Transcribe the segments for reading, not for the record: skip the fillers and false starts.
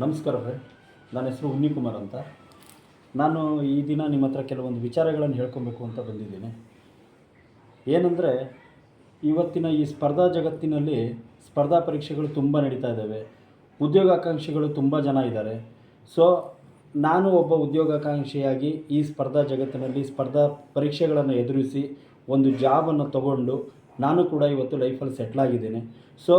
ನಮಸ್ಕಾರ ಫ್ರೆಂಡ್, ನನ್ನ ಹೆಸರು ಉನ್ನಿಕುಮಾರ್ ಅಂತ. ನಾನು ಈ ದಿನ ನಿಮ್ಮ ಹತ್ರ ಕೆಲವೊಂದು ವಿಚಾರಗಳನ್ನು ಹೇಳ್ಕೊಬೇಕು ಅಂತ ಬಂದಿದ್ದೀನಿ. ಏನಂದರೆ, ಇವತ್ತಿನ ಈ ಸ್ಪರ್ಧಾ ಜಗತ್ತಿನಲ್ಲಿ ಸ್ಪರ್ಧಾ ಪರೀಕ್ಷೆಗಳು ತುಂಬ ನಡೀತಾ ಇದ್ದಾವೆ. ಉದ್ಯೋಗಾಕಾಂಕ್ಷಿಗಳು ತುಂಬ ಜನ ಇದ್ದಾರೆ. ಸೊ ನಾನು ಒಬ್ಬ ಉದ್ಯೋಗಾಕಾಂಕ್ಷಿಯಾಗಿ ಈ ಸ್ಪರ್ಧಾ ಜಗತ್ತಿನಲ್ಲಿ ಸ್ಪರ್ಧಾ ಪರೀಕ್ಷೆಗಳನ್ನು ಎದುರಿಸಿ ಒಂದು ಜಾಬನ್ನು ತಗೊಂಡು ನಾನು ಕೂಡ ಇವತ್ತು ಲೈಫಲ್ಲಿ ಸೆಟ್ಲಾಗಿದ್ದೇನೆ. ಸೊ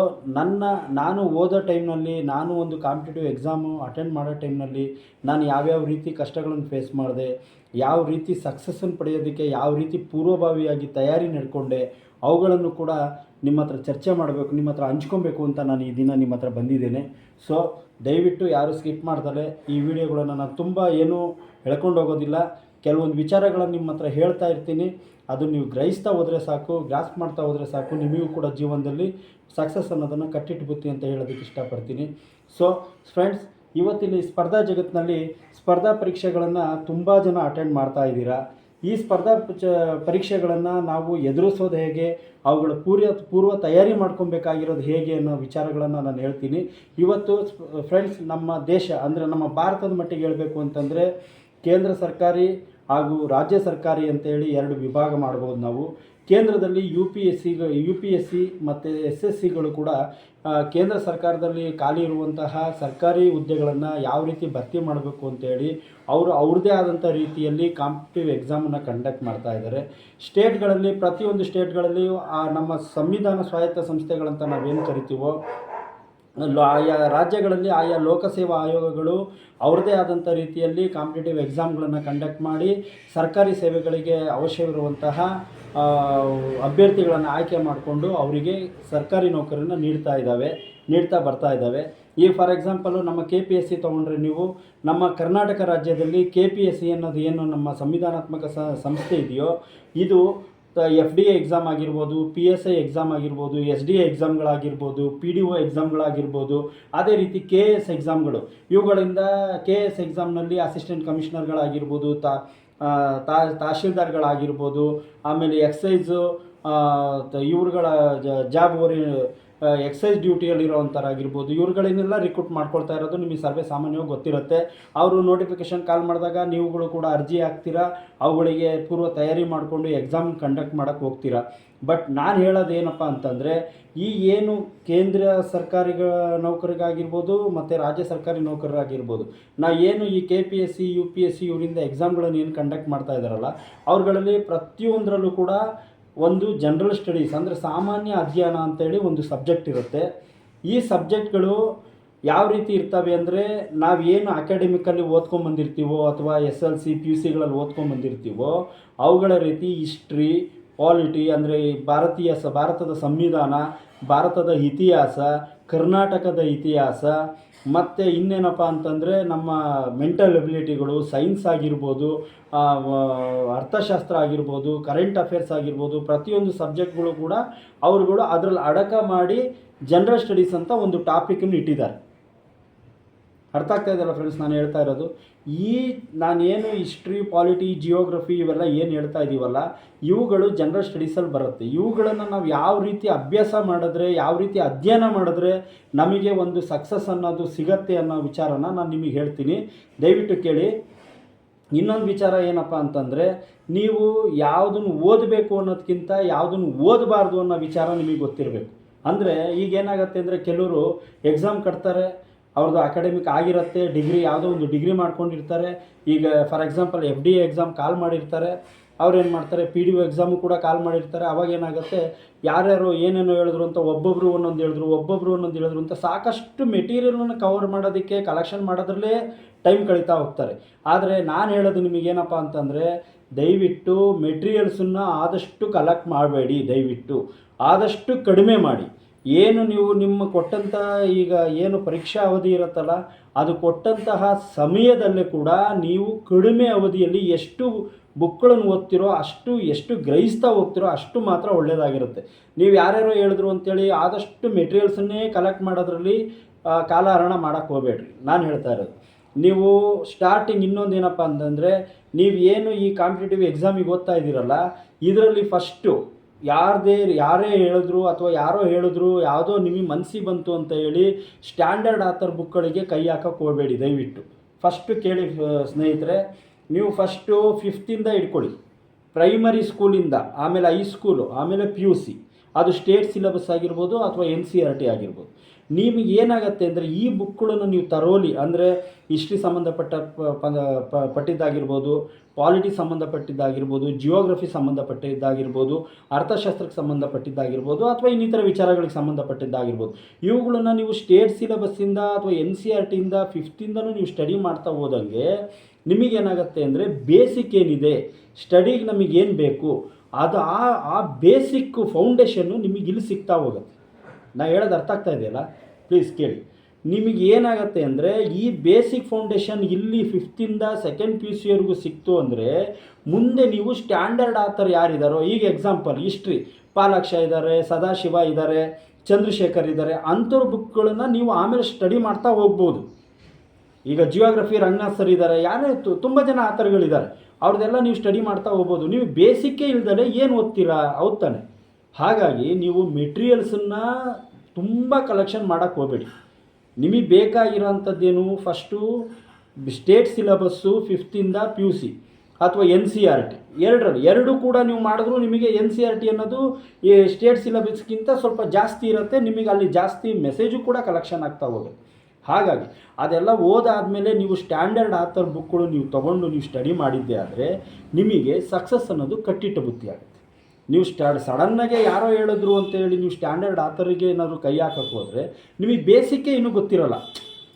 ನಾನು ಓದೋ ಟೈಮ್ನಲ್ಲಿ, ನಾನು ಒಂದು ಕಾಂಪಿಟೇಟಿವ್ ಎಕ್ಸಾಮು ಅಟೆಂಡ್ ಮಾಡೋ ಟೈಮ್ನಲ್ಲಿ ನಾನು ಯಾವ್ಯಾವ ರೀತಿ ಕಷ್ಟಗಳನ್ನು ಫೇಸ್ ಮಾಡಿದೆ, ಯಾವ ರೀತಿ ಸಕ್ಸಸ್ಸನ್ನು ಪಡೆಯೋದಕ್ಕೆ ಯಾವ ರೀತಿ ಪೂರ್ವಭಾವಿಯಾಗಿ ತಯಾರಿ ನಡ್ಕೊಂಡೆ, ಅವುಗಳನ್ನು ಕೂಡ ನಿಮ್ಮ ಹತ್ರ ಚರ್ಚೆ ಮಾಡಬೇಕು, ನಿಮ್ಮ ಹತ್ರ ಹಂಚ್ಕೊಬೇಕು ಅಂತ ನಾನು ಈ ದಿನ ನಿಮ್ಮ ಹತ್ರ ಬಂದಿದ್ದೇನೆ. ಸೊ ದಯವಿಟ್ಟು ಯಾರು ಸ್ಕಿಪ್ ಮಾಡ್ತಾರೆ ಈ ವಿಡಿಯೋಗಳನ್ನು ನಾನು ತುಂಬ ಏನೂ ಹೇಳ್ಕೊಂಡು ಹೋಗೋದಿಲ್ಲ. ಕೆಲವೊಂದು ವಿಚಾರಗಳನ್ನು ನಿಮ್ಮ ಹತ್ರ ಹೇಳ್ತಾ ಇರ್ತೀನಿ. ಅದು ನೀವು ಗ್ರಹಿಸ್ತಾ ಹೋದರೆ ಸಾಕು, ಗ್ರಾಸ್ಪ್ ಮಾಡ್ತಾ ಹೋದರೆ ಸಾಕು, ನಿಮಗೂ ಕೂಡ ಜೀವನದಲ್ಲಿ ಸಕ್ಸಸ್ ಅನ್ನೋದನ್ನು ಕಟ್ಟಿಟ್ಬುತ್ತಿ ಅಂತ ಹೇಳೋದಕ್ಕೆ ಇಷ್ಟಪಡ್ತೀನಿ. ಸೊ ಫ್ರೆಂಡ್ಸ್, ಇವತ್ತಿನ ಈ ಸ್ಪರ್ಧಾ ಜಗತ್ತಿನಲ್ಲಿ ಸ್ಪರ್ಧಾ ಪರೀಕ್ಷೆಗಳನ್ನು ತುಂಬ ಜನ ಅಟೆಂಡ್ ಮಾಡ್ತಾ ಇದ್ದೀರಾ. ಈ ಸ್ಪರ್ಧಾ ಪರೀಕ್ಷೆಗಳನ್ನು ನಾವು ಎದುರಿಸೋದು ಹೇಗೆ, ಅವುಗಳ ಪೂರ್ವ ತಯಾರಿ ಮಾಡ್ಕೊಬೇಕಾಗಿರೋದು ಹೇಗೆ ಅನ್ನೋ ವಿಚಾರಗಳನ್ನು ನಾನು ಹೇಳ್ತೀನಿ ಇವತ್ತು. ಫ್ರೆಂಡ್ಸ್, ನಮ್ಮ ದೇಶ ಅಂದರೆ ನಮ್ಮ ಭಾರತದ ಮಟ್ಟಿಗೆ ಹೇಳಬೇಕು ಅಂತಂದರೆ ಕೇಂದ್ರ ಸರ್ಕಾರಿ ಹಾಗೂ ರಾಜ್ಯ ಸರ್ಕಾರಿ ಅಂತೇಳಿ ಎರಡು ವಿಭಾಗ ಮಾಡ್ಬೋದು ನಾವು. ಕೇಂದ್ರದಲ್ಲಿ ಯು ಪಿ ಎಸ್ ಸಿ ಮತ್ತು SSCಗಳು ಕೂಡ ಕೇಂದ್ರ ಸರ್ಕಾರದಲ್ಲಿ ಖಾಲಿ ಇರುವಂತಹ ಸರ್ಕಾರಿ ಹುದ್ದೆಗಳನ್ನು ಯಾವ ರೀತಿ ಭರ್ತಿ ಮಾಡಬೇಕು ಅಂತೇಳಿ ಅವ್ರದ್ದೇ ಆದಂಥ ರೀತಿಯಲ್ಲಿ ಕಾಂಪಿಟೇಟಿವ್ ಎಕ್ಸಾಮನ್ನು ಕಂಡಕ್ಟ್ ಮಾಡ್ತಾ ಇದ್ದಾರೆ. ಸ್ಟೇಟ್ಗಳಲ್ಲಿ, ಪ್ರತಿಯೊಂದು ಸ್ಟೇಟ್ಗಳಲ್ಲಿಯೂ ನಮ್ಮ ಸಂವಿಧಾನ ಸ್ವಾಯತ್ತ ಸಂಸ್ಥೆಗಳಂತ ನಾವೇನು ಕರಿತೀವೋ, ಆಯಾ ರಾಜ್ಯಗಳಲ್ಲಿ ಆಯಾ ಲೋಕಸೇವಾ ಆಯೋಗಗಳು ಅವ್ರದ್ದೇ ಆದಂಥ ರೀತಿಯಲ್ಲಿ ಕಾಂಪಿಟೇಟಿವ್ ಎಕ್ಸಾಮ್ಗಳನ್ನು ಕಂಡಕ್ಟ್ ಮಾಡಿ ಸರ್ಕಾರಿ ಸೇವೆಗಳಿಗೆ ಅವಶ್ಯವಿರುವಂತಹ ಅಭ್ಯರ್ಥಿಗಳನ್ನು ಆಯ್ಕೆ ಮಾಡಿಕೊಂಡು ಅವರಿಗೆ ಸರ್ಕಾರಿ ನೌಕರಿಯನ್ನು ನೀಡ್ತಾ ಬರ್ತಾ ಇದ್ದಾವೆ. ಈ ಫಾರ್ ಎಕ್ಸಾಂಪಲು ನಮ್ಮ KPSC ತೊಗೊಂಡ್ರೆ ನೀವು, ನಮ್ಮ ಕರ್ನಾಟಕ ರಾಜ್ಯದಲ್ಲಿ KPSC ಅನ್ನೋದು ಏನು ನಮ್ಮ ಸಂವಿಧಾನಾತ್ಮಕ ಸಂಸ್ಥೆ ಇದೆಯೋ, ಇದು FDA ಎಕ್ಸಾಮ್ ಆಗಿರ್ಬೋದು, PSI ಎಕ್ಸಾಮ್ ಆಗಿರ್ಬೋದು, SDA ಎಕ್ಸಾಮ್ಗಳಾಗಿರ್ಬೋದು, PDO ಎಕ್ಸಾಮ್ಗಳಾಗಿರ್ಬೋದು, ಅದೇ ರೀತಿ KS ಎಕ್ಸಾಮ್ಗಳು. ಇವುಗಳಿಂದ KS ಎಕ್ಸಾಮ್ನಲ್ಲಿ ಅಸಿಸ್ಟೆಂಟ್ ಕಮಿಷನರ್ಗಳಾಗಿರ್ಬೋದು, ತಹಶೀಲ್ದಾರ್ಗಳಾಗಿರ್ಬೋದು, ಆಮೇಲೆ ಎಕ್ಸೈಸು ಇವ್ರುಗಳ ಜಾಬ್ ಎಕ್ಸೈಸ್ ಡ್ಯೂಟಿಯಲ್ಲಿರೋವಂಥರಾಗಿರ್ಬೋದು, ಇವ್ರುಗಳನ್ನೆಲ್ಲ ರಿಕ್ರೂಟ್ ಮಾಡ್ಕೊಳ್ತಾ ಇರೋದು ನಿಮಗೆ ಸರ್ವೇ ಸಾಮಾನ್ಯವಾಗಿ ಗೊತ್ತಿರುತ್ತೆ. ಅವರು ನೋಟಿಫಿಕೇಷನ್ ಕಾಲ್ ಮಾಡಿದಾಗ ನೀವುಗಳು ಕೂಡ ಅರ್ಜಿ ಹಾಕ್ತೀರಾ, ಅವುಗಳಿಗೆ ಪೂರ್ವ ತಯಾರಿ ಮಾಡಿಕೊಂಡು ಎಕ್ಸಾಮ್ ಕಂಡಕ್ಟ್ ಮಾಡೋಕ್ಕೆ ಹೋಗ್ತೀರಾ. ಬಟ್ ನಾನು ಹೇಳೋದೇನಪ್ಪ ಅಂತಂದರೆ, ಈ ಏನು ಕೇಂದ್ರ ಸರ್ಕಾರಿ ನೌಕರಿಗಾಗಿರ್ಬೋದು ಮತ್ತು ರಾಜ್ಯ ಸರ್ಕಾರಿ ನೌಕರರಾಗಿರ್ಬೋದು, ಏನು ಈ KPSC UPSC ಇವರಿಂದ ಎಕ್ಸಾಮ್ಗಳನ್ನು ಏನು ಕಂಡಕ್ಟ್ ಮಾಡ್ತಾ ಇದ್ದಾರಲ್ಲ, ಅವ್ರುಗಳಲ್ಲಿ ಪ್ರತಿಯೊಂದರಲ್ಲೂ ಕೂಡ ಒಂದು ಜನರಲ್ ಸ್ಟಡೀಸ್ ಅಂದರೆ ಸಾಮಾನ್ಯ ಅಧ್ಯಯನ ಅಂತೇಳಿ ಒಂದು ಸಬ್ಜೆಕ್ಟ್ ಇರುತ್ತೆ. ಈ ಸಬ್ಜೆಕ್ಟ್ಗಳು ಯಾವ ರೀತಿ ಇರ್ತವೆ ಅಂದರೆ, ನಾವೇನು ಅಕಾಡೆಮಿಕಲ್ಲಿ ಓದ್ಕೊಂಬಂದಿರ್ತೀವೋ ಅಥವಾ SLC PUCಗಳಲ್ಲಿ ಓದ್ಕೊಂಬಂದಿರ್ತೀವೋ ಅವುಗಳ ರೀತಿ ಹಿಸ್ಟ್ರಿ, ಪಾಲಿಟಿ ಅಂದರೆ ಭಾರತದ ಸಂವಿಧಾನ, ಭಾರತದ ಇತಿಹಾಸ, ಕರ್ನಾಟಕದ ಇತಿಹಾಸ, ಮತ್ತು ಇನ್ನೇನಪ್ಪ ಅಂತಂದರೆ ನಮ್ಮ ಮೆಂಟಲ್ ಎಬಿಲಿಟಿಗಳು, ಸೈನ್ಸ್ ಆಗಿರ್ಬೋದು, ಅರ್ಥಶಾಸ್ತ್ರ ಆಗಿರ್ಬೋದು, ಕರೆಂಟ್ ಅಫೇರ್ಸ್ ಆಗಿರ್ಬೋದು, ಪ್ರತಿಯೊಂದು ಸಬ್ಜೆಕ್ಟ್ಗಳು ಕೂಡ ಅವರುಗಳು ಅದರಲ್ಲಿ ಅಡಕ ಮಾಡಿ ಜನರಲ್ ಸ್ಟಡೀಸ್ ಅಂತ ಒಂದು ಟಾಪಿಕನ್ನು ಇಟ್ಟಿದ್ದಾರೆ. ಅರ್ಥ ಆಗ್ತಾ ಇದೆಯಲ್ಲ ಫ್ರೆಂಡ್ಸ್ ನಾನು ಹೇಳ್ತಾ ಇರೋದು? ನಾನೇನು ಹಿಸ್ಟ್ರಿ, ಪಾಲಿಟಿ, ಜಿಯೋಗ್ರಫಿ ಇವೆಲ್ಲ ಏನು ಹೇಳ್ತಾ ಇದ್ದೀವಲ್ಲ, ಇವುಗಳು ಜನರಲ್ ಸ್ಟಡೀಸಲ್ಲಿ ಬರುತ್ತೆ. ಇವುಗಳನ್ನು ನಾವು ಯಾವ ರೀತಿ ಅಭ್ಯಾಸ ಮಾಡಿದ್ರೆ, ಯಾವ ರೀತಿ ಅಧ್ಯಯನ ಮಾಡಿದ್ರೆ ನಮಗೆ ಒಂದು ಸಕ್ಸಸ್ ಅನ್ನೋದು ಸಿಗತ್ತೆ ಅನ್ನೋ ವಿಚಾರನ ನಾನು ನಿಮಗೆ ಹೇಳ್ತೀನಿ, ದಯವಿಟ್ಟು ಕೇಳಿ. ಇನ್ನೊಂದು ವಿಚಾರ ಏನಪ್ಪ ಅಂತಂದರೆ, ನೀವು ಯಾವುದನ್ನು ಓದಬೇಕು ಅನ್ನೋದಕ್ಕಿಂತ ಯಾವುದನ್ನು ಓದಬಾರ್ದು ಅನ್ನೋ ವಿಚಾರ ನಿಮಗೆ ಗೊತ್ತಿರಬೇಕು. ಅಂದರೆ ಈಗೇನಾಗುತ್ತೆ ಅಂದರೆ, ಕೆಲವರು ಎಕ್ಸಾಮ್ ಕಟ್ತಾರೆ, ಅವ್ರದ್ದು ಅಕಾಡೆಮಿಕ್ ಆಗಿರುತ್ತೆ, ಯಾವುದೋ ಒಂದು ಡಿಗ್ರಿ ಮಾಡ್ಕೊಂಡಿರ್ತಾರೆ. ಈಗ ಫಾರ್ ಎಕ್ಸಾಂಪಲ್ FDA ಎಕ್ಸಾಮ್ ಕಾಲ್ ಮಾಡಿರ್ತಾರೆ, ಅವ್ರೇನು ಮಾಡ್ತಾರೆ, PDO ಎಕ್ಸಾಮು ಕೂಡ ಕಾಲ್ ಮಾಡಿರ್ತಾರೆ. ಅವಾಗೇನಾಗುತ್ತೆ, ಯಾರ್ಯಾರು ಏನೇನೋ ಹೇಳಿದ್ರು ಅಂತ ಒಬ್ಬೊಬ್ಬರು ಒಂದೊಂದು ಹೇಳಿದ್ರು ಅಂತ ಸಾಕಷ್ಟು ಮೆಟೀರಿಯಲನ್ನು ಕವರ್ ಮಾಡೋದಕ್ಕೆ, ಕಲೆಕ್ಷನ್ ಮಾಡೋದ್ರಲ್ಲೇ ಟೈಮ್ ಕಳೀತಾ ಹೋಗ್ತಾರೆ. ಆದರೆ ನಾನು ಹೇಳೋದು ನಿಮಗೇನಪ್ಪ ಅಂತಂದರೆ, ದಯವಿಟ್ಟು ಮೆಟೀರಿಯಲ್ಸನ್ನು ಆದಷ್ಟು ಕಲೆಕ್ಟ್ ಮಾಡಬೇಡಿ, ದಯವಿಟ್ಟು ಆದಷ್ಟು ಕಡಿಮೆ ಮಾಡಿ. ಏನು ನೀವು ನಿಮ್ಮ ಕೊಟ್ಟಂಥ ಈಗ ಏನು ಪರೀಕ್ಷಾ ಅವಧಿ ಇರುತ್ತಲ್ಲ, ಅದು ಕೊಟ್ಟಂತಹ ಸಮಯದಲ್ಲೇ ಕೂಡ ನೀವು ಕಡಿಮೆ ಅವಧಿಯಲ್ಲಿ ಎಷ್ಟು ಬುಕ್ಗಳನ್ನು ಓದ್ತಿರೋ, ಎಷ್ಟು ಗ್ರಹಿಸ್ತಾ ಹೋಗ್ತಿರೋ ಅಷ್ಟು ಮಾತ್ರ ಒಳ್ಳೆಯದಾಗಿರುತ್ತೆ. ನೀವು ಯಾರ್ಯಾರೋ ಹೇಳಿದ್ರು ಅಂತೇಳಿ ಆದಷ್ಟು ಮೆಟೀರಿಯಲ್ಸನ್ನೇ ಕಲೆಕ್ಟ್ ಮಾಡೋದ್ರಲ್ಲಿ ಕಾಲಹರಣ ಮಾಡೋಕ್ಕೆ ಹೋಗಬೇಡ್ರಿ. ನಾನು ಹೇಳ್ತಾ ಇರೋದು, ನೀವು ಸ್ಟಾರ್ಟಿಂಗ್ ಇನ್ನೊಂದೇನಪ್ಪ ಅಂತಂದರೆ, ನೀವು ಏನು ಈ ಕಾಂಪಿಟೇಟಿವ್ ಎಕ್ಸಾಮಿಗೆ ಓದ್ತಾ ಇದ್ದೀರಲ್ಲ, ಇದರಲ್ಲಿ ಫಸ್ಟು ಯಾರೇ ಹೇಳಿದ್ರು ಅಥವಾ ಯಾರೋ ಹೇಳಿದ್ರು ಯಾವುದೋ ನಿಮಗೆ ಮನಸ್ಸಿಗೆ ಬಂತು ಅಂತ ಹೇಳಿ ಸ್ಟ್ಯಾಂಡರ್ಡ್ ಆಥರ್ ಬುಕ್ಗಳಿಗೆ ಕೈ ಹಾಕೋಕ್ಕೆ ಹೋಗಬೇಡಿ ದಯವಿಟ್ಟು. ಫಸ್ಟು ಕೇಳಿ ಸ್ನೇಹಿತರೆ, ನೀವು ಫಸ್ಟು 5th ಇಟ್ಕೊಳ್ಳಿ, ಪ್ರೈಮರಿ ಸ್ಕೂಲಿಂದ, ಆಮೇಲೆ ಹೈಸ್ಕೂಲು, ಆಮೇಲೆ PUC, ಅದು ಸ್ಟೇಟ್ ಸಿಲೆಬಸ್ ಆಗಿರ್ಬೋದು ಅಥವಾ NCERT ಆಗಿರ್ಬೋದು. ನಿಮಗೆ ಏನಾಗುತ್ತೆ ಅಂದರೆ ಈ ಬುಕ್ಗಳನ್ನು ನೀವು ತರೋಲಿ ಅಂದರೆ ಹಿಸ್ಟ್ರಿ ಸಂಬಂಧಪಟ್ಟ ಪಟ್ಟಿದ್ದಾಗಿರ್ಬೋದು, ಪಾಲಿಟಿ ಸಂಬಂಧಪಟ್ಟಿದ್ದಾಗಿರ್ಬೋದು, ಜಿಯೋಗ್ರಫಿ ಸಂಬಂಧಪಟ್ಟಿದ್ದಾಗಿರ್ಬೋದು, ಅರ್ಥಶಾಸ್ತ್ರಕ್ಕೆ ಸಂಬಂಧಪಟ್ಟಿದ್ದಾಗಿರ್ಬೋದು ಅಥವಾ ಇನ್ನಿತರ ವಿಚಾರಗಳಿಗೆ ಸಂಬಂಧಪಟ್ಟಿದ್ದಾಗಿರ್ಬೋದು, ಇವುಗಳನ್ನು ನೀವು ಸ್ಟೇಟ್ ಸಿಲೆಬಸ್ಸಿಂದ ಅಥವಾ NCERTಯಿಂದ 5th ನೀವು ಸ್ಟಡಿ ಮಾಡ್ತಾ ಹೋದಂಗೆ ನಿಮಗೇನಾಗುತ್ತೆ ಅಂದರೆ ಬೇಸಿಕ್ ಏನಿದೆ ಸ್ಟಡಿಗೆ ನಮಗೇನು ಬೇಕು ಅದು ಆ ಬೇಸಿಕ್ ಫೌಂಡೇಶನ್ನು ನಿಮಗೆ ಇಲ್ಲಿ ಸಿಗ್ತಾ ಹೋಗುತ್ತೆ. ನಾನು ಹೇಳೋದು ಅರ್ಥ ಆಗ್ತಾ ಇದೆಯಲ್ಲ, ಪ್ಲೀಸ್ ಕೇಳಿ. ನಿಮಗೆ ಏನಾಗುತ್ತೆ ಅಂದರೆ ಈ ಬೇಸಿಕ್ ಫೌಂಡೇಶನ್ ಇಲ್ಲಿ 5th 2nd PUCವರೆಗೂ ಸಿಕ್ತು ಅಂದರೆ ಮುಂದೆ ನೀವು ಸ್ಟ್ಯಾಂಡರ್ಡ್ ಆಥರ್ ಯಾರಿದ್ದಾರೋ, ಈಗ ಎಕ್ಸಾಂಪಲ್ ಹಿಸ್ಟ್ರಿ ಪಾಲಾಕ್ಷ ಇದ್ದಾರೆ, ಸದಾಶಿವ ಇದ್ದಾರೆ, ಚಂದ್ರಶೇಖರ್ ಇದ್ದಾರೆ, ಅಂಥವ್ರ ಬುಕ್ಗಳನ್ನು ನೀವು ಆಮೇಲೆ ಸ್ಟಡಿ ಮಾಡ್ತಾ ಹೋಗ್ಬೋದು. ಈಗ ಜಿಯೋಗ್ರಫಿ ರಂಗನಾಥ್ ಸರ್ ಇದ್ದಾರೆ, ಯಾರೇ ತುಂಬ ಜನ ಆಥರ್ಗಳಿದ್ದಾರೆ, ಅವ್ರದ್ದೆಲ್ಲ ನೀವು ಸ್ಟಡಿ ಮಾಡ್ತಾ ಹೋಗ್ಬೋದು. ನೀವು ಬೇಸಿಕ್ಕೇ ಇಲ್ದಲೆ ಏನು ಓದ್ತೀರಾ, ಹೌದು ತಾನೆ? ಹಾಗಾಗಿ ನೀವು ಮೆಟೀರಿಯಲ್ಸನ್ನು ತುಂಬ ಕಲೆಕ್ಷನ್ ಮಾಡೋಕ್ಕೆ ಹೋಗಬೇಡಿ. ನಿಮಗೆ ಬೇಕಾಗಿರೋಂಥದ್ದೇನು, first state syllabus 5th PUC ಅಥವಾ NCERT ಎರಡೂ ಕೂಡ ನೀವು ಮಾಡಿದ್ರು ನಿಮಗೆ NCERT ಅನ್ನೋದು ಈ ಸ್ಟೇಟ್ ಸಿಲೆಬಸ್ಗಿಂತ ಸ್ವಲ್ಪ ಜಾಸ್ತಿ ಇರುತ್ತೆ, ನಿಮಗೆ ಅಲ್ಲಿ ಜಾಸ್ತಿ ಮೆಸೇಜು ಕೂಡ ಕಲೆಕ್ಷನ್ ಆಗ್ತಾ ಹೋಗುತ್ತೆ. ಹಾಗಾಗಿ ಅದೆಲ್ಲ ಓದಾದಮೇಲೆ ನೀವು ಸ್ಟ್ಯಾಂಡರ್ಡ್ ಆಥರ್ ಬುಕ್ಗಳು ನೀವು ತೊಗೊಂಡು ನೀವು ಸ್ಟಡಿ ಮಾಡಿದ್ದೆ ಆದರೆ ನಿಮಗೆ ಸಕ್ಸಸ್ ಅನ್ನೋದು ಕಟ್ಟಿಟ್ಟ ಬುತ್ತಿ ಆಗುತ್ತೆ. ನೀವು ಸಡನ್ನಾಗೆ ಯಾರೋ ಹೇಳಿದ್ರು ಅಂತೇಳಿ ನೀವು ಸ್ಟ್ಯಾಂಡರ್ಡ್ ಆಥರಿಗೆ ಏನಾದರೂ ಕೈ ಹಾಕೋಕ್ಕೆ ಹೋದರೆ ನಿಮಗೆ ಬೇಸಿಕ್ಕೇ ಇನ್ನೂ ಗೊತ್ತಿರೋಲ್ಲ,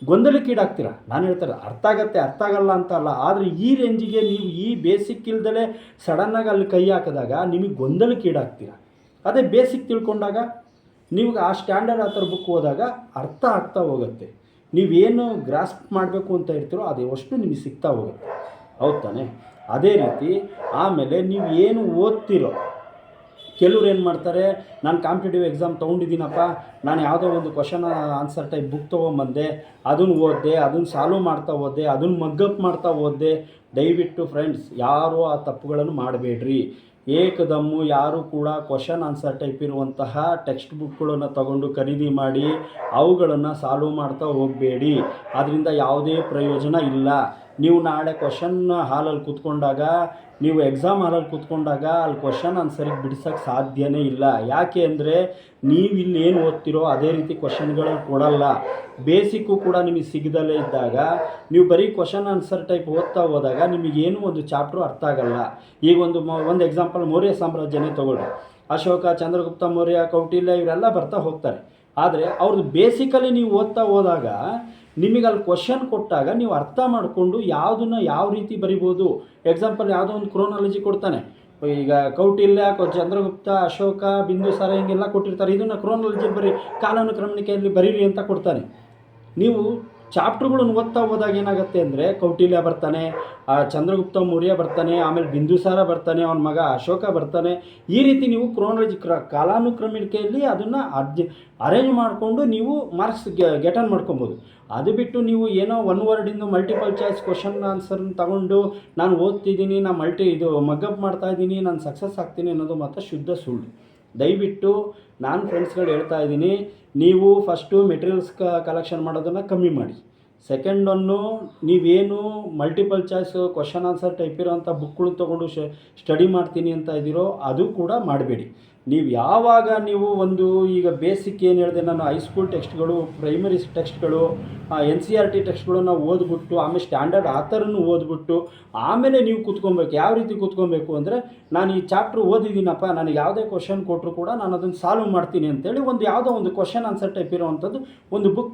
ಗೊಂದಲಕ್ಕೀಡಾಗ್ತೀರ. ನಾನು ಹೇಳ್ತಾರೆ ಅರ್ಥ ಆಗಲ್ಲ ಅಂತ ಅಲ್ಲ, ಆದರೆ ಈ ರೇಂಜಿಗೆ ನೀವು ಈ ಬೇಸಿಕ್ ಇಲ್ದಲೇ ಸಡನ್ನಾಗಿ ಅಲ್ಲಿ ಕೈ ಹಾಕಿದಾಗ ನಿಮಗೆ ಗೊಂದಲಕ್ಕೀಡಾಗ್ತೀರ. ಅದೇ ಬೇಸಿಕ್ ತಿಳ್ಕೊಂಡಾಗ ನಿಮ್ಗೆ ಆ ಸ್ಟ್ಯಾಂಡರ್ಡ್ ಆಥರ್ ಬುಕ್ ಓದಾಗ ಅರ್ಥ ಆಗ್ತಾ ಹೋಗುತ್ತೆ. ನೀವೇನು ಗ್ರಾಸ್ಪ್ ಮಾಡಬೇಕು ಅಂತ ಇರ್ತೀರೋ ಅದು ಅಷ್ಟು ನಿಮಗೆ ಸಿಗ್ತಾ ಹೋಗುತ್ತೆ, ಹೌದು ತಾನೆ? ಅದೇ ರೀತಿ ಆಮೇಲೆ ನೀವು ಏನು ಓದ್ತಿರೋ, ಕೆಲವ್ರು ಏನು ಮಾಡ್ತಾರೆ, ನಾನು ಕಾಂಪಿಟೇಟಿವ್ ಎಕ್ಸಾಮ್ ತೊಗೊಂಡಿದ್ದೀನಪ್ಪ, ನಾನು ಯಾವುದೋ ಒಂದು ಕ್ವಶನ್ ಆನ್ಸರ್ ಟೈಪ್ ಬುಕ್ ತೊಗೊಂಬಂದೆ, ಅದನ್ನು ಓದಿದೆ, ಅದನ್ನು ಸಾಲ್ವ್ ಮಾಡ್ತಾ ಓದಿದೆ, ಅದನ್ನು ಮಗ್ಗಪ್ ಮಾಡ್ತಾ ಓದಿದೆ. ದಯವಿಟ್ಟು ಫ್ರೆಂಡ್ಸ್ ಯಾರೂ ಆ ತಪ್ಪುಗಳನ್ನು ಮಾಡಬೇಡ್ರಿ. ಏಕದಮ್ಮು ಯಾರು ಕೂಡ ಕ್ವಶನ್ ಆನ್ಸರ್ ಟೈಪ್ ಇರುವಂತಹ ಟೆಕ್ಸ್ಟ್ ಬುಕ್ಗಳನ್ನು ತಗೊಂಡು ಖರೀದಿ ಮಾಡಿ ಅವುಗಳನ್ನು ಸಾಲ್ವ್ ಮಾಡ್ತಾ ಹೋಗಬೇಡಿ. ಅದರಿಂದ ಯಾವುದೇ ಪ್ರಯೋಜನ ಇಲ್ಲ. ನೀವು ನಾಳೆ ಕ್ವಶನ್ ಹಾಲಲ್ಲಿ ಕೂತ್ಕೊಂಡಾಗ, ನೀವು ಎಕ್ಸಾಮ್ ಹಾಲಲ್ಲಿ ಕೂತ್ಕೊಂಡಾಗ ಅಲ್ಲಿ ಕ್ವಶನ್ ಆನ್ಸರಿಗೆ ಬಿಡಿಸೋಕ್ಕೆ ಸಾಧ್ಯವೇ ಇಲ್ಲ. ಯಾಕೆ ಅಂದರೆ ನೀವು ಇಲ್ಲಿ ಏನು ಓದ್ತಿರೋ ಅದೇ ರೀತಿ ಕ್ವಶನ್ಗಳು ಕೊಡಲ್ಲ. ಬೇಸಿಕ್ಕು ಕೂಡ ನಿಮಗೆ ಸಿಗದಲ್ಲೇ ಇದ್ದಾಗ ನೀವು ಬರೀ ಕ್ವಶನ್ ಆನ್ಸರ್ ಟೈಪ್ ಓದ್ತಾ ಹೋದಾಗ ನಿಮಗೇನು ಒಂದು ಚಾಪ್ಟ್ರು ಅರ್ಥ ಆಗಲ್ಲ. ಈಗ ಒಂದು ಎಕ್ಸಾಂಪಲ್ ಮೌರ್ಯ ಸಾಮ್ರಾಜ್ಯನೇ ತಗೊಳ್ಳಿ. ಅಶೋಕ, ಚಂದ್ರಗುಪ್ತ ಮೌರ್ಯ, ಕೌಟಿಲ್ಯ ಇವರೆಲ್ಲ ಬರ್ತಾ ಹೋಗ್ತಾರೆ. ಆದರೆ ಅವ್ರದ್ದು ಬೇಸಿಕಲಿ ನೀವು ಓದ್ತಾ ಹೋದಾಗ ನಿಮಗೆ ಅಲ್ಲಿ ಕ್ವಶನ್ ಕೊಟ್ಟಾಗ ನೀವು ಅರ್ಥ ಮಾಡಿಕೊಂಡು ಯಾವುದನ್ನು ಯಾವ ರೀತಿ ಬರಿಬೋದು. ಎಕ್ಸಾಂಪಲ್ ಯಾವುದೋ ಒಂದು ಕ್ರೋನಾಲಜಿ ಕೊಡ್ತಾನೆ, ಈಗ ಕೌಟಿಲ್ಯ, ಚಂದ್ರಗುಪ್ತ, ಅಶೋಕ, ಬಿಂದುಸಾರ ಹಿಂಗೆಲ್ಲ ಕೊಟ್ಟಿರ್ತಾರೆ, ಇದನ್ನು ಕ್ರೋನಾಲಜಿ ಕಾಲಾನುಕ್ರಮಣಿಕೆಯಲ್ಲಿ ಬರೀರಿ ಅಂತ ಕೊಡ್ತಾನೆ. ನೀವು ಚಾಪ್ಟ್ರುಗಳನ್ನು ಓದ್ತಾ ಹೋದಾಗ ಏನಾಗುತ್ತೆ ಅಂದರೆ ಕೌಟಿಲ್ಯ ಬರ್ತಾನೆ, ಚಂದ್ರಗುಪ್ತ ಮೌರ್ಯ ಬರ್ತಾನೆ, ಆಮೇಲೆ ಬಿಂದುಸಾರ ಬರ್ತಾನೆ, ಅವನ ಮಗ ಅಶೋಕ ಬರ್ತಾನೆ. ಈ ರೀತಿ ನೀವು ಕ್ರೋನಾಲಜಿ ಕಾಲಾನುಕ್ರಮಣಿಕೆಯಲ್ಲಿ ಅದನ್ನು ಅರೇಂಜ್ ಮಾಡಿಕೊಂಡು ನೀವು ಮಾರ್ಕ್ಸ್ ಗೆಟನ್ ಮಾಡ್ಕೊಬೋದು. ಅದು ಬಿಟ್ಟು ನೀವು ಏನೋ ಒನ್ ವರ್ಡಿಂದು ಮಲ್ಟಿಪಲ್ ಚಾಯ್ಸ್ ಕ್ವಶನ್ ಆನ್ಸರ್ನ ತಗೊಂಡು ನಾನು ಓದ್ತಿದ್ದೀನಿ, ನಾನು ಮಗ್ಗಪ್ ಮಾಡ್ತಾಯಿದ್ದೀನಿ, ನಾನು ಸಕ್ಸಸ್ ಆಗ್ತೀನಿ ಅನ್ನೋದು ಮಾತ್ರ ಶುದ್ಧ ಸುಳ್ಳು. ದಯವಿಟ್ಟು ನಾನು ಫ್ರೆಂಡ್ಸ್ಗಳು ಹೇಳ್ತಾ ಇದ್ದೀನಿ, ನೀವು ಫಸ್ಟು ಮೆಟೀರಿಯಲ್ಸ್ ಕಲೆಕ್ಷನ್ ಮಾಡೋದನ್ನು ಕಮ್ಮಿ ಮಾಡಿ. ಸೆಕೆಂಡ್ ಒನ್ನು, ನೀವೇನು multiple choice question answer type ಇರೋಂಥ ಬುಕ್ಗಳನ್ನ ತೊಗೊಂಡು ಸ್ಟಡಿ ಮಾಡ್ತೀನಿ ಅಂತ ಇದ್ದೀರೋ ಅದು ಕೂಡ ಮಾಡಬೇಡಿ. ನೀವು ಯಾವಾಗ ನೀವು ಒಂದು ಈಗ ಬೇಸಿಕ್ ಏನು ಹೇಳಿದೆ ನಾನು, ಹೈಸ್ಕೂಲ್ ಟೆಕ್ಸ್ಟ್ಗಳು, ಪ್ರೈಮರಿ ಟೆಕ್ಸ್ಟ್ಗಳು, NCERT ಟೆಕ್ಸ್ಟ್ಗಳನ್ನು ಓದ್ಬಿಟ್ಟು ಆಮೇಲೆ ಸ್ಟ್ಯಾಂಡರ್ಡ್ ಆಥರನ್ನು ಓದ್ಬಿಟ್ಟು ಆಮೇಲೆ ನೀವು ಕೂತ್ಕೊಬೇಕು. ಯಾವ ರೀತಿ ಕೂತ್ಕೊಬೇಕು ಅಂದರೆ, ನಾನು ಈ ಚಾಪ್ಟ್ರ್ ಓದಿದ್ದೀನಪ್ಪ, ನನಗೆ ಯಾವುದೇ ಕ್ವಶನ್ ಕೊಟ್ಟರು ಕೂಡ ನಾನು ಅದನ್ನು ಸಾಲ್ವ್ ಮಾಡ್ತೀನಿ ಅಂತೇಳಿ ಯಾವುದೋ ಒಂದು ಕ್ವಶನ್ ಆನ್ಸರ್ ಟೈಪ್ ಇರೋವಂಥದ್ದು ಒಂದು ಬುಕ್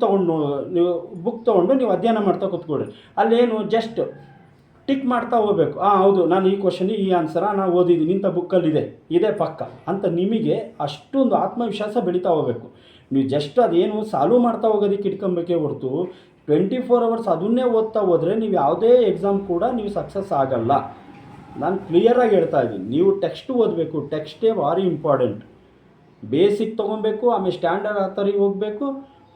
ತೊಗೊಂಡು ನೀವು ಅಧ್ಯಯನ ಮಾಡ್ತಾ ಕೂತ್ಕೊಳ್ರಿ. ಅಲ್ಲೇನು ಜಸ್ಟ್ ಟಿಕ್ ಮಾಡ್ತಾ ಹೋಗ್ಬೇಕು, ಹೌದು ನಾನು ಈ ಕ್ವಶನ್ ಈ ಆನ್ಸರ ನಾನು ಓದಿದ್ದೀನಿ, ಇಂಥ ಬುಕ್ಕಲ್ಲಿದೆ, ಇದೇ ಪಕ್ಕ ಅಂತ ನಿಮಗೆ ಅಷ್ಟೊಂದು ಆತ್ಮವಿಶ್ವಾಸ ಬೆಳೀತಾ ಹೋಗಬೇಕು. ನೀವು ಜಸ್ಟ್ ಅದೇನು ಸಾಲ್ವ್ ಮಾಡ್ತಾ ಹೋಗೋದಕ್ಕೆ ಇಟ್ಕೊಬೇಕೇ ಹೊರತು 24 hours ಅದನ್ನೇ ಓದ್ತಾ ಹೋದರೆ ನೀವು ಯಾವುದೇ ಎಕ್ಸಾಮ್ ಕೂಡ ನೀವು ಸಕ್ಸಸ್ ಆಗಲ್ಲ. ನಾನು ಕ್ಲಿಯರಾಗಿ ಹೇಳ್ತಾ ಇದ್ದೀನಿ, ನೀವು ಟೆಕ್ಸ್ಟ್ ಓದಬೇಕು, ಟೆಕ್ಸ್ಟೇ ಭಾರಿ ಇಂಪಾರ್ಟೆಂಟ್. ಬೇಸಿಕ್ ತೊಗೊಬೇಕು, ಆಮೇಲೆ ಸ್ಟ್ಯಾಂಡರ್ಡ್ ಆಥರಿಗೆ ಹೋಗಬೇಕು,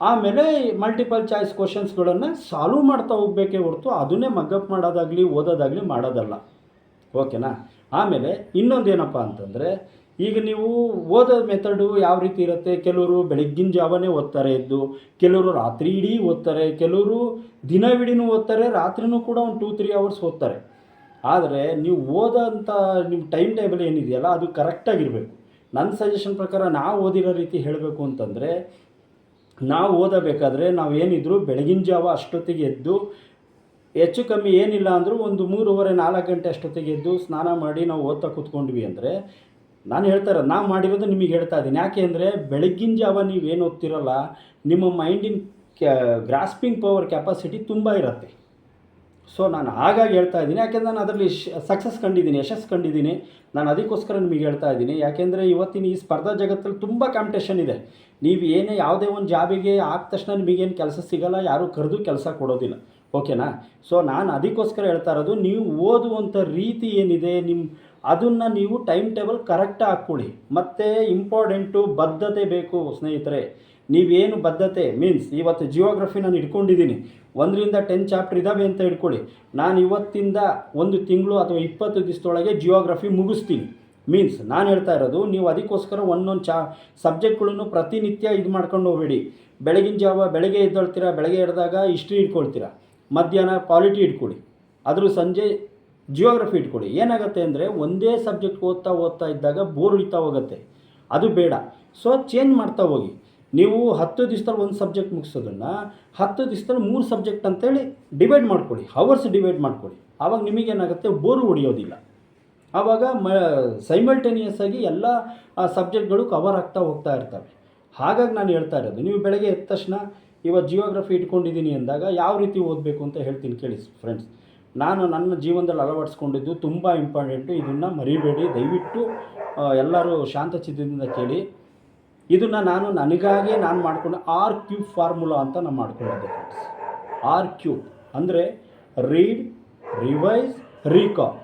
ಆಮೇಲೆ ಮಲ್ಟಿಪಲ್ ಚಾಯ್ಸ್ ಕ್ವಶನ್ಸ್ಗಳನ್ನು ಸಾಲ್ವ್ ಮಾಡ್ತಾ ಹೋಗಬೇಕೇ ಹೊರತು ಅದನ್ನೇ ಮಗ್ಗಪ್ ಮಾಡೋದಾಗಲಿ ಓದೋದಾಗಲಿ ಮಾಡೋದಲ್ಲ. ಓಕೆನಾ? ಆಮೇಲೆ ಇನ್ನೊಂದೇನಪ್ಪ ಅಂತಂದರೆ, ಈಗ ನೀವು ಓದೋ ಮೆಥಡು ಯಾವ ರೀತಿ ಇರುತ್ತೆ, ಕೆಲವರು ಬೆಳಗ್ಗಿನ ಜಾವನೇ ಓದ್ತಾರೆ ಎದ್ದು, ಕೆಲವರು ರಾತ್ರಿ ಇಡೀ ಓದ್ತಾರೆ, ಕೆಲವರು ದಿನವಿಡೀನೂ ಓದ್ತಾರೆ, ರಾತ್ರಿನೂ ಕೂಡ ಒಂದು 2-3 ಅವರ್ಸ್ ಓದ್ತಾರೆ. ಆದರೆ ನೀವು ಓದೋಂಥ ನಿಮ್ಮ ಟೈಮ್ ಟೇಬಲ್ ಏನಿದೆಯಲ್ಲ ಅದು ಕರೆಕ್ಟಾಗಿರಬೇಕು. ನನ್ನ ಸಜೆಷನ್ ಪ್ರಕಾರ ನಾವು ಓದಿರೋ ರೀತಿ ಹೇಳಬೇಕು ಅಂತಂದರೆ, ನಾವು ಓದಬೇಕಾದ್ರೆ ನಾವು ಏನಿದ್ರು ಬೆಳಗಿನ ಜಾವ ಅಷ್ಟೊತ್ತಿಗೆ ಎದ್ದು, ಹೆಚ್ಚು ಕಮ್ಮಿ ಏನಿಲ್ಲ ಅಂದರೂ ಒಂದು 3:30-4 ಗಂಟೆ ಅಷ್ಟೊತ್ತಿಗೆ ಎದ್ದು ಸ್ನಾನ ಮಾಡಿ ನಾವು ಓದ್ತಾ ಕೂತ್ಕೊಂಡ್ವಿ ಅಂದರೆ, ನಾನು ಹೇಳ್ತಾ ಇರೋದು ನಾವು ಮಾಡಿರೋದು ನಿಮಗೆ ಹೇಳ್ತಾ ಇದ್ದೀನಿ. ಯಾಕೆ ಅಂದರೆ ಬೆಳಗ್ಗಿನ ಜಾವ ನೀವೇನು ಓದ್ತಿರಲ್ಲ, ನಿಮ್ಮ ಮೈಂಡಿನ ಗ್ರಾಸ್ಪಿಂಗ್ ಪವರ್ ಕೆಪಾಸಿಟಿ ತುಂಬ ಇರುತ್ತೆ. ಸೊ ನಾನು ಹಾಗಾಗಿ ಹೇಳ್ತಾ ಇದ್ದೀನಿ, ಯಾಕೆಂದರೆ ನಾನು ಅದರಲ್ಲಿ ಸಕ್ಸಸ್ ಕಂಡಿದ್ದೀನಿ, ಯಶಸ್ಸು ಕಂಡಿದ್ದೀನಿ. ನಾನು ಅದಕ್ಕೋಸ್ಕರ ನಿಮಗೆ ಹೇಳ್ತಾ ಇದ್ದೀನಿ. ಯಾಕೆಂದರೆ ಇವತ್ತಿನ ಈ ಸ್ಪರ್ಧಾ ಜಗತ್ತಲ್ಲಿ ತುಂಬ ಕಾಂಪಿಟೇಷನ್ ಇದೆ. ನೀವು ಏನೇ ಯಾವುದೇ ಒಂದು ಜಾಬಿಗೆ ಆದ ತಕ್ಷಣ ನಿಮಗೇನು ಕೆಲಸ ಸಿಗೋಲ್ಲ, ಯಾರೂ ಕರೆದು ಕೆಲಸ ಕೊಡೋದಿಲ್ಲ. ಓಕೆನಾ? ಸೊ ನಾನು ಅದಕ್ಕೋಸ್ಕರ ಹೇಳ್ತಾ ಇರೋದು, ನೀವು ಓದುವಂಥ ರೀತಿ ಏನಿದೆ ಅದನ್ನು ನೀವು ಟೈಮ್ ಟೇಬಲ್ ಕರೆಕ್ಟಾಗಿ ಹಾಕ್ಕೊಳ್ಳಿ. ಮತ್ತು ಇಂಪಾರ್ಟೆಂಟು ಬದ್ಧತೆ ಬೇಕು ಸ್ನೇಹಿತರೆ. ನೀವೇನು ಬದ್ಧತೆ ಮೀನ್ಸ್, ಇವತ್ತು ಜಿಯೋಗ್ರಫಿ ನಾನು ಇಟ್ಕೊಂಡಿದ್ದೀನಿ, 1ರಿಂದ 10 ಚಾಪ್ಟರ್ ಇದ್ದಾವೆ ಅಂತ ಇಟ್ಕೊಳ್ಳಿ. ನಾನು ಇವತ್ತಿಂದ 1 ತಿಂಗಳು ಅಥವಾ 20 ದಿವಸದೊಳಗೆ ಜಿಯೋಗ್ರಫಿ ಮುಗಿಸ್ತೀನಿ. ಮೀನ್ಸ್ ನಾನು ಹೇಳ್ತಾ ಇರೋದು, ನೀವು ಅದಕ್ಕೋಸ್ಕರ ಒಂದೊಂದು ಸಬ್ಜೆಕ್ಟ್ಗಳನ್ನು ಪ್ರತಿನಿತ್ಯ ಇದು ಮಾಡ್ಕೊಂಡು ಹೋಗಬೇಡಿ. ಬೆಳಗಿನ ಜಾವ ಬೆಳಗ್ಗೆ ಎದ್ದೇಳ್ತೀರಾ, ಬೆಳಗ್ಗೆ ಎದ್ದಾಗ ಹಿಸ್ಟ್ರಿ ಇಟ್ಕೊಳ್ತೀರಾ, ಮಧ್ಯಾಹ್ನ ಪಾಲಿಟಿ ಇಟ್ಕೊಳ್ಳಿ, ಅದ್ರ ಸಂಜೆ ಜಿಯೋಗ್ರಫಿ ಇಟ್ಕೊಳ್ಳಿ. ಏನಾಗುತ್ತೆ ಅಂದರೆ ಒಂದೇ ಸಬ್ಜೆಕ್ಟ್ ಓದ್ತಾ ಇದ್ದಾಗ ಬೋರ್ ಹೊಡಿತಾ ಹೋಗುತ್ತೆ. ಅದು ಬೇಡ. ಸೊ ಚೇಂಜ್ ಮಾಡ್ತಾ ಹೋಗಿ. ನೀವು 10 ದಿವಸದಲ್ಲಿ ಒಂದು ಸಬ್ಜೆಕ್ಟ್ ಮುಗಿಸೋದನ್ನು 10 ದಿವಸದಲ್ಲಿ 3 ಸಬ್ಜೆಕ್ಟ್ ಅಂತೇಳಿ ಡಿವೈಡ್ ಮಾಡ್ಕೊಳ್ಳಿ, ಹವರ್ಸ್ ಡಿವೈಡ್ ಮಾಡ್ಕೊಳ್ಳಿ. ಆವಾಗ ನಿಮಗೇನಾಗುತ್ತೆ, ಬೋರು ಹೊಡೆಯೋದಿಲ್ಲ. ಆವಾಗ ಸೈಮಲ್ಟೇನಿಯಸ್ ಆಗಿ ಎಲ್ಲ ಸಬ್ಜೆಕ್ಟ್ಗಳು ಕವರ್ ಆಗ್ತಾ ಹೋಗ್ತಾ ಇರ್ತವೆ. ಹಾಗಾಗಿ ನಾನು ಹೇಳ್ತಾ ಇರೋದು, ನೀವು ಬೆಳಗ್ಗೆ ಎದ್ದ ತಕ್ಷಣ ಇವತ್ತು ಜಿಯೋಗ್ರಫಿ ಇಟ್ಕೊಂಡಿದ್ದೀನಿ ಅಂದಾಗ ಯಾವ ರೀತಿ ಓದಬೇಕು ಅಂತ ಹೇಳ್ತೀನಿ ಕೇಳಿ ಫ್ರೆಂಡ್ಸ್. ನಾನು ನನ್ನ ಜೀವನದಲ್ಲಿ ಅಳವಡಿಸ್ಕೊಂಡಿದ್ದು ತುಂಬ ಇಂಪಾರ್ಟೆಂಟು. ಇದನ್ನು ಮರಿಬೇಡಿ ದಯವಿಟ್ಟು. ಎಲ್ಲರೂ ಶಾಂತಚಿತ್ತದಿಂದ ಕೇಳಿ. ಇದನ್ನು ನನಗಾಗಿ ನಾನು ಮಾಡಿಕೊಂಡು RQ ಫಾರ್ಮುಲಾ ಅಂತ ನಾನು ಮಾಡ್ಕೊಂಡಿದ್ದೆ ಫ್ರೆಂಡ್ಸ್. RQ ಅಂದರೆ read, revise, recall.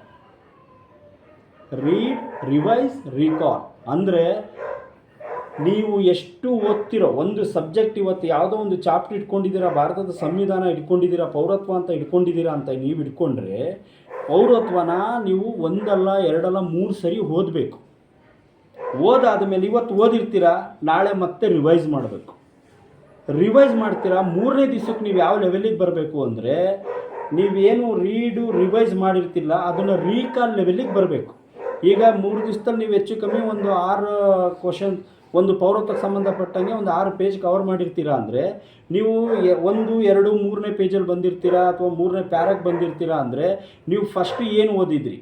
Read, revise, recall ಅಂದರೆ ನೀವು ಎಷ್ಟು ಓದ್ತಿರೋ ಒಂದು ಸಬ್ಜೆಕ್ಟ್, ಇವತ್ತು ಯಾವುದೋ ಒಂದು ಚಾಪ್ಟರ್ ಇಟ್ಕೊಂಡಿದ್ದೀರಾ, ಭಾರತದ ಸಂವಿಧಾನ ಇಟ್ಕೊಂಡಿದ್ದೀರಾ, ಪೌರತ್ವ ಅಂತ ಇಟ್ಕೊಂಡಿದ್ದೀರಾ ಅಂತ ನೀವು ಇಟ್ಕೊಂಡ್ರೆ, ಪೌರತ್ವನ ನೀವು 1 ಅಲ್ಲ 2 ಅಲ್ಲ 3 ಸರಿ ಓದಬೇಕು. ಓದಾದ ಮೇಲೆ ಇವತ್ತು ಓದಿರ್ತೀರಾ, ನಾಳೆ ಮತ್ತೆ ರಿವೈಸ್ ಮಾಡಬೇಕು. ರಿವೈಸ್ ಮಾಡ್ತೀರಾ, 3ನೇ ದಿವಸಕ್ಕೆ ನೀವು ಯಾವ ಲೆವೆಲಿಗೆ ಬರಬೇಕು ಅಂದರೆ, ನೀವೇನು ರಿವೈಸ್ ಮಾಡಿರ್ತಿಲ್ಲ ಅದನ್ನು ರೀಕಾಲ್ ಲೆವೆಲಿಗೆ ಬರಬೇಕು. ಈಗ 3 ದಿವಸದಲ್ಲಿ ನೀವು ಹೆಚ್ಚು ಕಮ್ಮಿ ಒಂದು 6 ಕ್ವಶನ್, ಒಂದು ಪೌರತ್ವಕ್ಕೆ ಸಂಬಂಧಪಟ್ಟಂಗೆ ಒಂದು 6 ಪೇಜ್ ಕವರ್ ಮಾಡಿರ್ತೀರಾ ಅಂದರೆ, ನೀವು 1, 2, 3ನೇ ಪೇಜಲ್ಲಿ ಬಂದಿರ್ತೀರಾ ಅಥವಾ 3ನೇ ಪ್ಯಾರಾಗೆ ಬಂದಿರ್ತೀರಾ ಅಂದರೆ, ನೀವು ಫಸ್ಟ್ ಏನು ಓದಿದ್ರಿ,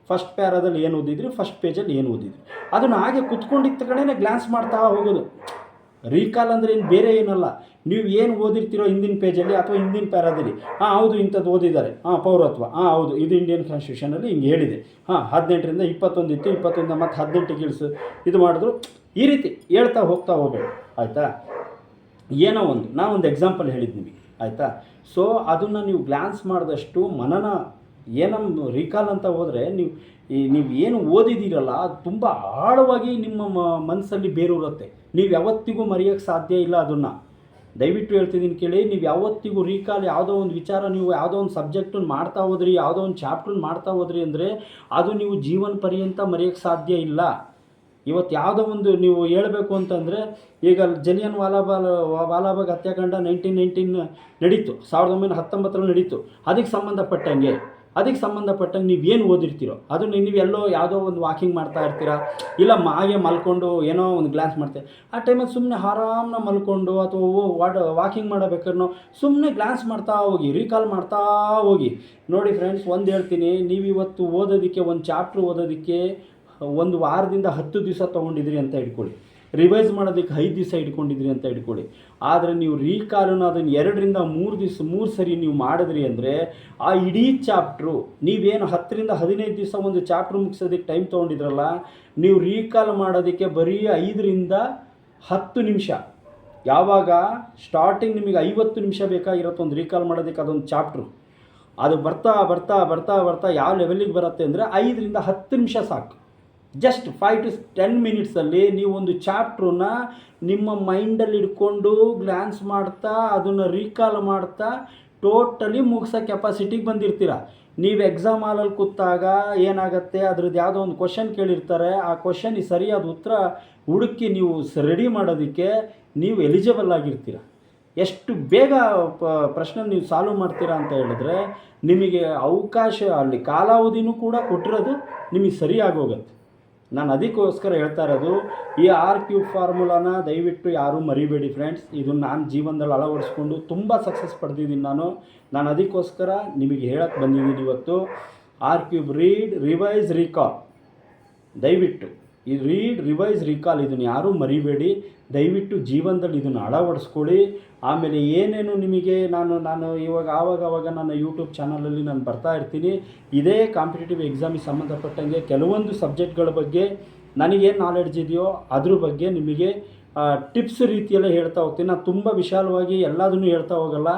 ಫಸ್ಟ್ ಪ್ಯಾರಾದಲ್ಲಿ ಏನು ಓದಿದ್ರಿ, ಫಸ್ಟ್ ಪೇಜಲ್ಲಿ ಏನು ಓದಿದ್ರಿ, ಅದನ್ನು ಹಾಗೆ ಕುತ್ಕೊಂಡಿದ್ದ ಕಡೆನೇ ಗ್ಲಾನ್ಸ್ ಮಾಡ್ತಾ ಹೋಗೋದು. ರೀಕಾಲ್ ಅಂದರೆ ಏನು ಬೇರೆ ಏನಲ್ಲ, ನೀವು ಏನು ಓದಿರ್ತೀರೋ ಹಿಂದಿನ ಪೇಜಲ್ಲಿ ಅಥವಾ ಹಿಂದಿನ ಪ್ಯಾರಾದಲ್ಲಿ, ಹೌದು ಇಂಥದ್ದು ಓದಿದ್ದಾರೆ, ಪೌರತ್ವ, ಹೌದು ಇದು ಇಂಡಿಯನ್ ಕಾನ್ಸ್ಟಿಟ್ಯೂಷನಲ್ಲಿ ಹಿಂಗೆ ಹೇಳಿದೆ, 18ರಿಂದ 21 ಇತ್ತು, 21ರಿಂದ ಮತ್ತೆ 18ಗೆ ಇಳಿಸು, ಇದು ಮಾಡಿದ್ರು. ಈ ರೀತಿ ಹೇಳ್ತಾ ಹೋಗಬೇಕು. ಆಯಿತಾ? ಏನೋ ನಾವೊಂದು ಎಕ್ಸಾಂಪಲ್ ಹೇಳಿದ್ದು ನಿಮಗೆ. ಆಯಿತಾ? ಸೊ ಅದನ್ನು ನೀವು ಗ್ಲಾನ್ಸ್ ಮಾಡಿದಷ್ಟು ಮನನ ಏನಮ್ಮ ರೀಕಾಲ್ ಅಂತ ಹೋದರೆ, ನೀವು ಏನು ಓದಿದ್ದೀರಲ್ಲ ಅದು ತುಂಬ ಆಳವಾಗಿ ನಿಮ್ಮ ಮನಸ್ಸಲ್ಲಿ ಬೇರೂರುತ್ತೆ. ನೀವು ಯಾವತ್ತಿಗೂ ಮರೆಯೋಕ್ಕೆ ಸಾಧ್ಯ ಇಲ್ಲ ಅದನ್ನು. ದಯವಿಟ್ಟು ಹೇಳ್ತಿದ್ದೀನಿ ಕೇಳಿ. ನೀವು ಯಾವತ್ತಿಗೂ ರೀಕಾಲ್ ಯಾವುದೋ ಒಂದು ವಿಚಾರ, ನೀವು ಯಾವುದೋ ಒಂದು ಸಬ್ಜೆಕ್ಟನ್ನು ಮಾಡ್ತಾ ಹೋದ್ರಿ, ಯಾವುದೋ ಒಂದು ಚಾಪ್ಟರ್ನ ಮಾಡ್ತಾ ಹೋದ್ರಿ ಅಂದರೆ ಅದು ನೀವು ಜೀವನ ಪರ್ಯಂತ ಮರೆಯೋಕ್ಕೆ ಸಾಧ್ಯ ಇಲ್ಲ. ಇವತ್ತು ಯಾವುದೋ ಒಂದು ನೀವು ಹೇಳಬೇಕು ಅಂತಂದರೆ, ಈಗ ಜಲಿಯನ್ ವಾಲಾಬಾಗ್ ಹತ್ಯಾಕಾಂಡ 1919 ನಡೀತು, 1919 ನಡೀತು. ಅದಕ್ಕೆ ಸಂಬಂಧಪಟ್ಟಂಗೆ ನೀವೇನು ಓದಿರ್ತೀರೋ ಅದನ್ನು ನೀವೆಲ್ಲೋ ಯಾವುದೋ ಒಂದು ವಾಕಿಂಗ್ ಮಾಡ್ತಾ ಇರ್ತೀರಾ, ಇಲ್ಲ ಹಾಗೆ ಮಲ್ಕೊಂಡು ಏನೋ ಒಂದು ಗ್ಲಾನ್ಸ್ ಮಾಡ್ತೀವಿ. ಆ ಟೈಮಲ್ಲಿ ಸುಮ್ಮನೆ ಆರಾಮ್ನ ಮಲ್ಕೊಂಡು ಅಥವಾ ವಾಕಿಂಗ್ ಮಾಡಬೇಕಾದ್ರೂ ಸುಮ್ಮನೆ ಗ್ಲಾನ್ಸ್ ಮಾಡ್ತಾ ಹೋಗಿ, ರೀಕಾಲ್ ಮಾಡ್ತಾ ಹೋಗಿ. ನೋಡಿ ಫ್ರೆಂಡ್ಸ್, ಒಂದು ಹೇಳ್ತೀನಿ, ನೀವು ಇವತ್ತು ಓದೋದಕ್ಕೆ, ಒಂದು ಚಾಪ್ಟ್ರ್ ಓದೋದಕ್ಕೆ 1 ವಾರದಿಂದ 10 ದಿವಸ ತೊಗೊಂಡಿದ್ರಿ ಅಂತ ಇಟ್ಕೊಳ್ಳಿ, ರಿವೈಸ್ ಮಾಡೋದಕ್ಕೆ 5 ದಿವಸ ಇಟ್ಕೊಂಡಿದ್ರಿ ಅಂತ ಇಟ್ಕೊಳ್ಳಿ. ಆದರೆ ನೀವು ರೀಕಾಲನ್ನು ಅದನ್ನು 2ರಿಂದ 3 ಸರಿ ನೀವು ಮಾಡಿದ್ರಿ ಅಂದರೆ, ಆ ಇಡೀ ಚಾಪ್ಟ್ರು ನೀವೇನು 10ರಿಂದ 15 ದಿವಸ ಒಂದು ಚಾಪ್ಟ್ರ್ ಮುಗಿಸೋದಕ್ಕೆ ಟೈಮ್ ತೊಗೊಂಡಿದ್ರಲ್ಲ, ನೀವು ರೀಕಾಲ್ ಮಾಡೋದಕ್ಕೆ ಬರೀ 5ರಿಂದ 10 ನಿಮಿಷ. ಯಾವಾಗ ಸ್ಟಾರ್ಟಿಂಗ್ ನಿಮಗೆ 50 ನಿಮಿಷ ಬೇಕಾಗಿರುತ್ತೆ ಒಂದು ರೀಕಾಲ್ ಮಾಡೋದಕ್ಕೆ ಅದೊಂದು ಚಾಪ್ಟ್ರು. ಅದು ಬರ್ತಾ ಬರ್ತಾ ಬರ್ತಾ ಬರ್ತಾ ಯಾವ ಲೆವೆಲಿಗೆ ಬರುತ್ತೆ ಅಂದರೆ 5ರಿಂದ 10 ನಿಮಿಷ ಸಾಕು. ಜಸ್ಟ್ 5 to 10 ಮಿನಿಟ್ಸಲ್ಲಿ ನೀವು ಒಂದು ಚಾಪ್ಟ್ರನ್ನ ನಿಮ್ಮ ಮೈಂಡಲ್ಲಿ ಇಟ್ಕೊಂಡು ಗ್ಲಾನ್ಸ್ ಮಾಡ್ತಾ ಅದನ್ನು ರೀಕಾಲ್ ಮಾಡ್ತಾ ಟೋಟಲಿ ಮುಗಿಸೋ ಕೆಪಾಸಿಟಿಗೆ ಬಂದಿರ್ತೀರ. ನೀವು ಎಕ್ಸಾಮ್ ಹಾಲಲ್ಲಿ ಕೂತಾಗ ಏನಾಗುತ್ತೆ, ಅದ್ರದ್ದು ಯಾವುದೋ ಒಂದು ಕ್ವಶನ್ ಕೇಳಿರ್ತಾರೆ, ಆ ಕ್ವಶನಿಗೆ ಸರಿಯಾದ ಉತ್ತರ ಹುಡುಕಿ ನೀವು ರೆಡಿ ಮಾಡೋದಕ್ಕೆ ನೀವು ಎಲಿಜಿಬಲ್ ಆಗಿರ್ತೀರ. ಎಷ್ಟು ಬೇಗ ಪ್ರಶ್ನೆ ನೀವು ಸಾಲ್ವ್ ಮಾಡ್ತೀರಾ ಅಂತ ಹೇಳಿದ್ರೆ ನಿಮಗೆ ಅವಕಾಶ ಅಲ್ಲಿ ಕಾಲಾವಧಿನೂ ಕೂಡ ಕೊಟ್ಟಿರೋದು ನಿಮಗೆ ಸರಿಯಾಗೋಗುತ್ತೆ. ನಾನು ಅದಕ್ಕೋಸ್ಕರ ಹೇಳ್ತಾ ಇರೋದು, ಈ R³ ಫಾರ್ಮುಲಾನ ದಯವಿಟ್ಟು ಯಾರೂ ಮರಿಬೇಡಿ ಫ್ರೆಂಡ್ಸ್. ಇದನ್ನು ನಾನು ಜೀವನದಲ್ಲಿ ಅಳವಡಿಸ್ಕೊಂಡು ತುಂಬ ಸಕ್ಸಸ್ ಪಡೆದಿದ್ದೀನಿ. ನಾನು ಅದಕ್ಕೋಸ್ಕರ ನಿಮಗೆ ಹೇಳಕ್ಕೆ ಬಂದಿದ್ದೀನಿ ಇವತ್ತು. R³ read, revise, recall. ದಯವಿಟ್ಟು ಈ ರೀಡ್, ರಿವೈಸ್, ರೀಕಾಲ್ ಇದನ್ನು ಯಾರೂ ಮರಿಬೇಡಿ. ದಯವಿಟ್ಟು ಜೀವನದಲ್ಲಿ ಇದನ್ನು ಅಳವಡಿಸ್ಕೊಳ್ಳಿ. ಆಮೇಲೆ ಏನೇನು ನಿಮಗೆ ನಾನು ಇವಾಗ ಆವಾಗ ನನ್ನ ಯೂಟ್ಯೂಬ್ ಚಾನಲಲ್ಲಿ ನಾನು ಬರ್ತಾ ಇರ್ತೀನಿ. ಇದೇ ಕಾಂಪಿಟೇಟಿವ್ ಎಕ್ಸಾಮಿಗೆ ಸಂಬಂಧಪಟ್ಟಂಗೆ ಕೆಲವೊಂದು ಸಬ್ಜೆಕ್ಟ್ಗಳ ಬಗ್ಗೆ ನನಗೇನು ನಾಲೆಡ್ಜ್ ಇದೆಯೋ ಅದ್ರ ಬಗ್ಗೆ ನಿಮಗೆ ಟಿಪ್ಸ್ ರೀತಿಯಲ್ಲೇ ಹೇಳ್ತಾ ಹೋಗ್ತೀನಿ. ನಾನು ತುಂಬ ವಿಶಾಲವಾಗಿ ಎಲ್ಲದನ್ನು ಹೇಳ್ತಾ ಹೋಗಲ್ಲ.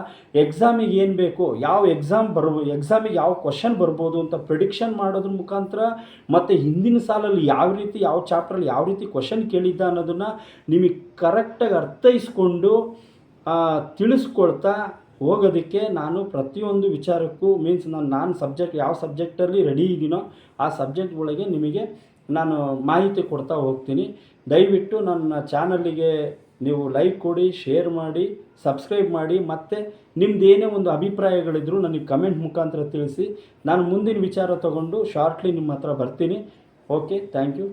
ಎಕ್ಸಾಮಿಗೆ ಏನು ಬೇಕು, ಯಾವ ಎಕ್ಸಾಮಿಗೆ ಯಾವ ಕ್ವಶನ್ ಬರ್ಬೋದು ಅಂತ ಪ್ರಿಡಿಕ್ಷನ್ ಮಾಡೋದ್ರ ಮುಖಾಂತರ, ಮತ್ತು ಹಿಂದಿನ ಸಾಲಲ್ಲಿ ಯಾವ ಚಾಪ್ಟ್ರಲ್ಲಿ ಯಾವ ರೀತಿ ಕ್ವಶನ್ ಕೇಳಿದ್ದ ಅನ್ನೋದನ್ನು ನಿಮಗೆ ಕರೆಕ್ಟಾಗಿ ಅರ್ಥೈಸ್ಕೊಂಡು ತಿಳಿಸ್ಕೊಳ್ತಾ ಹೋಗೋದಕ್ಕೆ ನಾನು ಪ್ರತಿಯೊಂದು ವಿಚಾರಕ್ಕೂ ನಾನು ಯಾವ ಸಬ್ಜೆಕ್ಟಲ್ಲಿ ರೆಡಿ ಇದ್ದೀನೋ ಆ ಸಬ್ಜೆಕ್ಟ್ ಒಳಗೆ ನಿಮಗೆ ನಾನು ಮಾಹಿತಿ ಕೊಡ್ತಾ ಹೋಗ್ತೀನಿ. ದಯವಿಟ್ಟು ನನ್ನ ಚಾನಲ್ಲಿಗೆ ನೀವು ಲೈಕ್ ಕೊಡಿ, ಶೇರ್ ಮಾಡಿ, ಸಬ್ಸ್ಕ್ರೈಬ್ ಮಾಡಿ, ಮತ್ತು ನಿಮ್ದು ಏನೇ ಒಂದು ಅಭಿಪ್ರಾಯಗಳಿದ್ರೂ ನನಗೆ ಕಮೆಂಟ್ ಮುಖಾಂತರ ತಿಳಿಸಿ. ನಾನು ಮುಂದಿನ ವಿಚಾರ ತಗೊಂಡು ಶಾರ್ಟ್ಲಿ ನಿಮ್ಮ ಹತ್ರ ಬರ್ತೀನಿ. Okay, thank you.